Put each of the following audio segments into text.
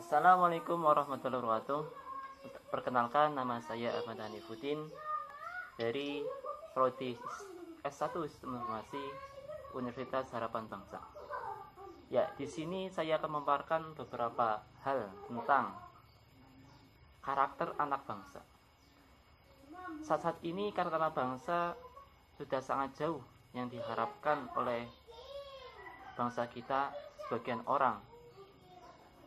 Assalamualaikum warahmatullahi wabarakatuh. Perkenalkan, nama saya Ahmad Hanifuddin dari Prodi S1 Sistem Informasi Universitas Harapan Bangsa. Ya, di sini saya akan memaparkan beberapa hal tentang karakter anak bangsa. Saat ini karakter anak bangsa sudah sangat jauh yang diharapkan oleh bangsa kita sebagian orang,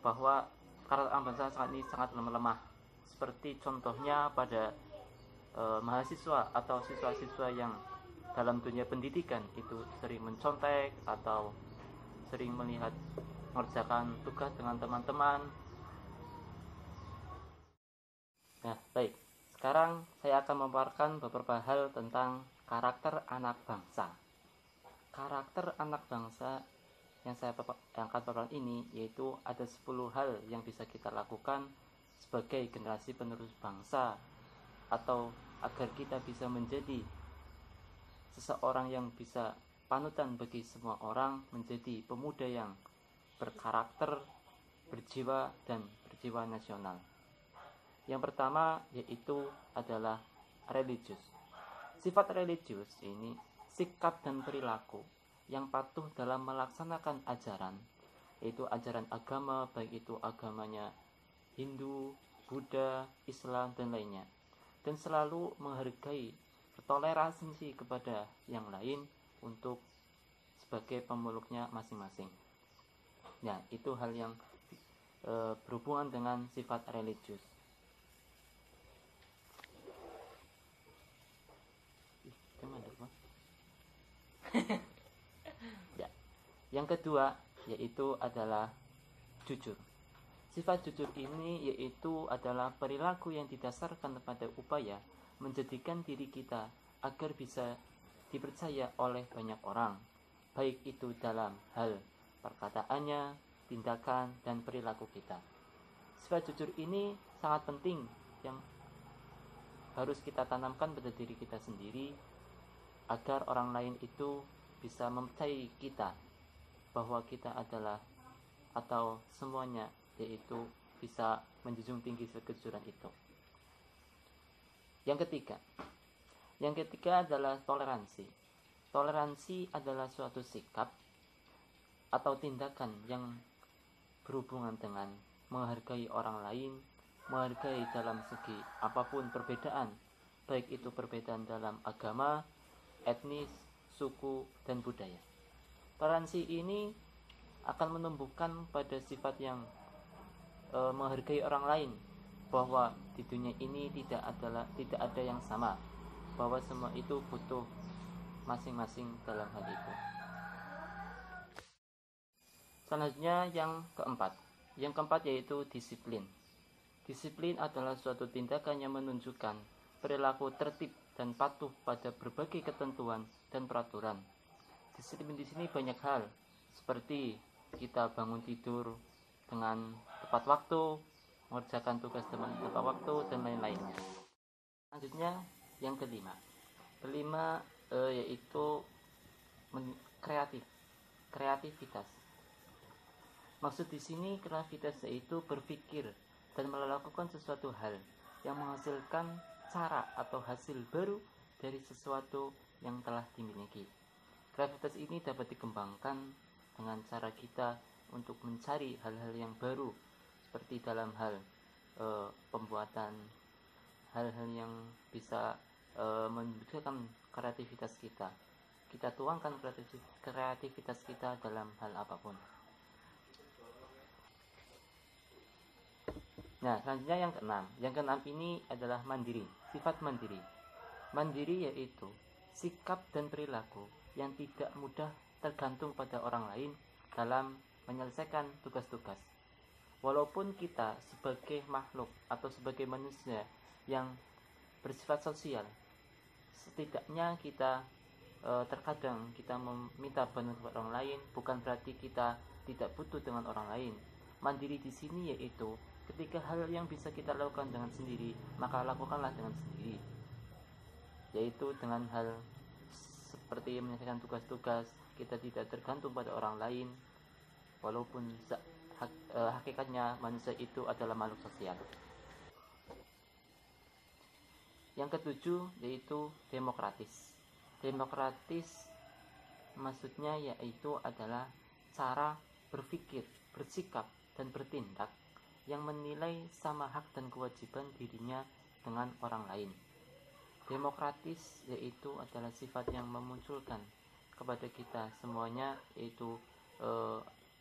bahwa karakter anak bangsa saat ini sangat lemah. Seperti contohnya pada mahasiswa atau siswa-siswa yang dalam dunia pendidikan itu sering mencontek atau sering melihat mengerjakan tugas dengan teman-teman. Nah, baik. Sekarang saya akan memaparkan beberapa hal tentang karakter anak bangsa. Karakter anak bangsa yang saya angkat paparan ini yaitu ada 10 hal yang bisa kita lakukan sebagai generasi penerus bangsa, atau agar kita bisa menjadi seseorang yang bisa panutan bagi semua orang, menjadi pemuda yang berkarakter, berjiwa, dan berjiwa nasional. Yang pertama yaitu adalah religius. Sifat religius ini sikap dan perilaku yang patuh dalam melaksanakan ajaran, yaitu ajaran agama, baik itu agamanya Hindu, Buddha, Islam, dan lainnya, dan selalu menghargai, bertoleransi kepada yang lain untuk sebagai pemeluknya masing-masing. Ya, itu hal yang berhubungan dengan sifat religius. Ya. Yang kedua yaitu adalah jujur. Sifat jujur ini yaitu adalah perilaku yang didasarkan pada upaya menjadikan diri kita agar bisa dipercaya oleh banyak orang, baik itu dalam hal perkataannya, tindakan, dan perilaku kita. Sifat jujur ini sangat penting yang harus kita tanamkan pada diri kita sendiri, agar orang lain itu bisa mempercayai kita bahwa kita adalah, atau semuanya, yaitu bisa menjunjung tinggi kejujuran itu. Yang ketiga adalah toleransi. Toleransi adalah suatu sikap atau tindakan yang berhubungan dengan menghargai orang lain, menghargai dalam segi apapun perbedaan, baik itu perbedaan dalam agama, etnis, suku, dan budaya. Toleransi ini akan menumbuhkan pada sifat yang menghargai orang lain, bahwa di dunia ini tidak ada yang sama, bahwa semua itu butuh masing-masing dalam hal itu. Selanjutnya yang keempat yaitu disiplin. Disiplin adalah suatu tindakan yang menunjukkan perilaku tertib dan patuh pada berbagai ketentuan dan peraturan. Disiplin di sini banyak hal, seperti kita bangun tidur dengan tepat waktu, mengerjakan tugas dengan tepat waktu, dan lain-lainnya. Selanjutnya yang kelima yaitu kreativitas. Maksud di sini kreativitas yaitu berpikir dan melakukan sesuatu hal yang menghasilkan cara atau hasil baru dari sesuatu yang telah dimiliki. Kreativitas ini dapat dikembangkan dengan cara kita untuk mencari hal-hal yang baru, seperti dalam hal pembuatan hal-hal yang bisa menunjukkan kreativitas kita. Kita tuangkan kreativitas kita dalam hal apapun. Nah, selanjutnya yang keenam ini adalah mandiri. Sifat mandiri. Mandiri yaitu sikap dan perilaku yang tidak mudah tergantung pada orang lain dalam menyelesaikan tugas-tugas. Walaupun kita sebagai makhluk atau sebagai manusia yang bersifat sosial, setidaknya kita terkadang kita meminta bantuan kepada orang lain, bukan berarti kita tidak butuh dengan orang lain. Mandiri di sini yaitu ketika hal yang bisa kita lakukan dengan sendiri, maka lakukanlah dengan sendiri, yaitu dengan hal seperti menyelesaikan tugas-tugas, kita tidak tergantung pada orang lain, walaupun hakikatnya manusia itu adalah makhluk sosial. Yang ketujuh yaitu demokratis. Demokratis maksudnya yaitu adalah cara berpikir, bersikap, dan bertindak yang menilai sama hak dan kewajiban dirinya dengan orang lain. Demokratis yaitu adalah sifat yang memunculkan kepada kita semuanya, yaitu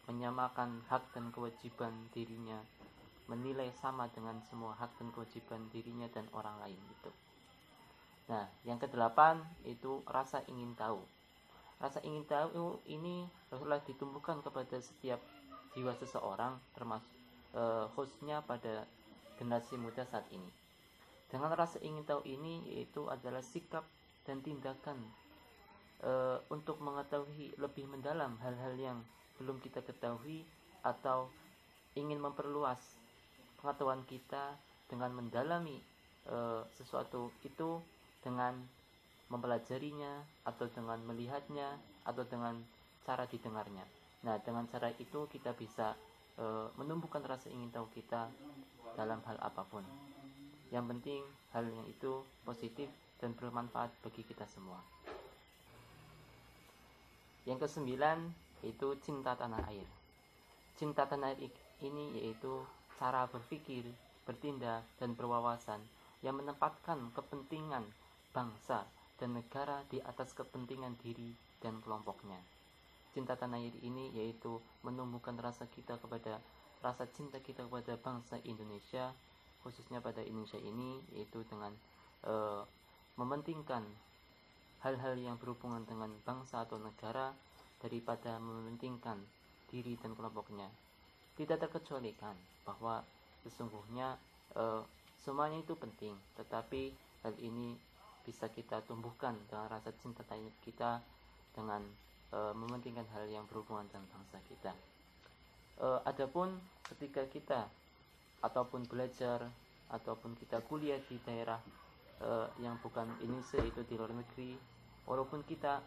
menyamakan hak dan kewajiban dirinya, menilai sama dengan semua hak dan kewajiban dirinya dan orang lain itu. Nah, yang kedelapan itu rasa ingin tahu. Rasa ingin tahu ini telah ditumbuhkan kepada setiap jiwa seseorang, termasuk khususnya pada generasi muda saat ini. Dengan rasa ingin tahu ini yaitu adalah sikap dan tindakan untuk mengetahui lebih mendalam hal-hal yang belum kita ketahui, atau ingin memperluas pengetahuan kita dengan mendalami sesuatu itu dengan mempelajarinya, atau dengan melihatnya, atau dengan cara didengarnya. Nah, dengan cara itu kita bisa menumbuhkan rasa ingin tahu kita dalam hal apapun. Yang penting hal yang itu positif dan bermanfaat bagi kita semua. Yang kesembilan yaitu cinta tanah air. Cinta tanah air ini yaitu cara berpikir, bertindak, dan berwawasan yang menempatkan kepentingan bangsa dan negara di atas kepentingan diri dan kelompoknya. Cinta tanah air ini yaitu menumbuhkan rasa cinta kita kepada bangsa Indonesia, khususnya pada Indonesia ini, yaitu dengan mementingkan hal-hal yang berhubungan dengan bangsa atau negara daripada mementingkan diri dan kelompoknya. Tidak terkecualikan bahwa sesungguhnya semuanya itu penting, tetapi hal ini bisa kita tumbuhkan dengan rasa cinta tanah air kita dengan mementingkan hal yang berhubungan dengan bangsa kita. Adapun ketika kita ataupun belajar ataupun kita kuliah di daerah yang bukan Indonesia, itu di luar negeri, walaupun kita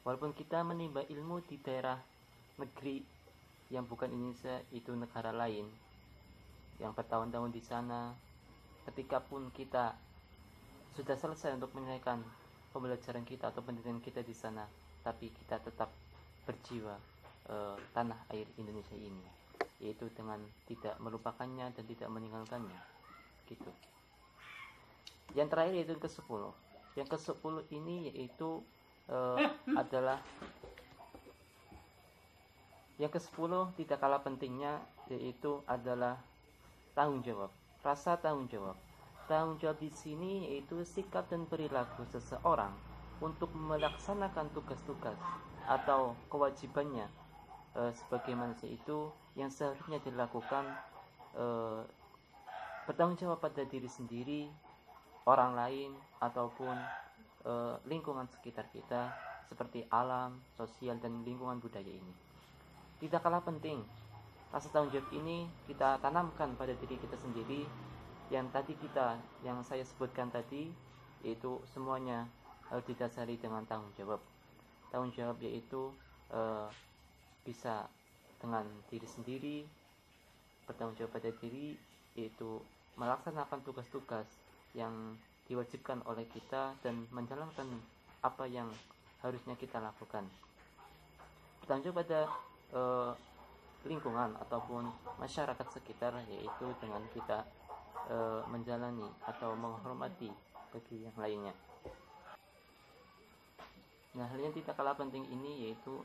walaupun kita menimba ilmu di daerah negeri yang bukan Indonesia, itu negara lain yang bertahun-tahun di sana, ketika pun kita sudah selesai untuk menyelesaikan pembelajaran kita atau pendidikan kita di sana, tapi kita tetap berjiwa tanah air Indonesia ini, yaitu dengan tidak melupakannya dan tidak meninggalkannya gitu. Yang terakhir yaitu ke-10. Yang ke-10 ini yaitu adalah yang ke-10 tidak kalah pentingnya, yaitu adalah tanggung jawab. Rasa tanggung jawab. Tanggung jawab di sini yaitu sikap dan perilaku seseorang untuk melaksanakan tugas-tugas atau kewajibannya sebagai manusia itu yang seharusnya dilakukan, bertanggung jawab pada diri sendiri, orang lain, ataupun lingkungan sekitar kita seperti alam, sosial, dan lingkungan budaya ini. Tidak kalah penting, rasa tanggung jawab ini kita tanamkan pada diri kita sendiri, yang saya sebutkan tadi, yaitu semuanya harus didasari dengan tanggung jawab. Tanggung jawab yaitu bisa dengan diri sendiri, bertanggung jawab pada diri, yaitu melaksanakan tugas-tugas yang diwajibkan oleh kita dan menjalankan apa yang harusnya kita lakukan. Bertanggung jawab pada lingkungan ataupun masyarakat sekitar, yaitu dengan kita menjalani atau menghormati bagi yang lainnya. Nah, hal yang tidak kalah penting ini yaitu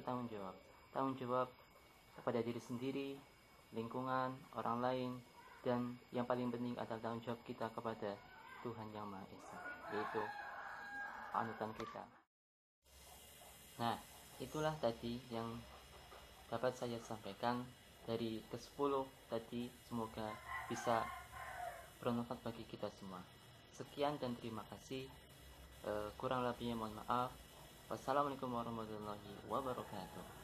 tanggung jawab. Tanggung jawab kepada diri sendiri, lingkungan, orang lain, dan yang paling penting adalah tanggung jawab kita kepada Tuhan Yang Maha Esa, yaitu panutan kita. Nah, itulah tadi yang dapat saya sampaikan dari ke-10 tadi, semoga bisa bermanfaat bagi kita semua. Sekian dan terima kasih. Kurang lebihnya mohon maaf. Wassalamualaikum warahmatullahi wabarakatuh.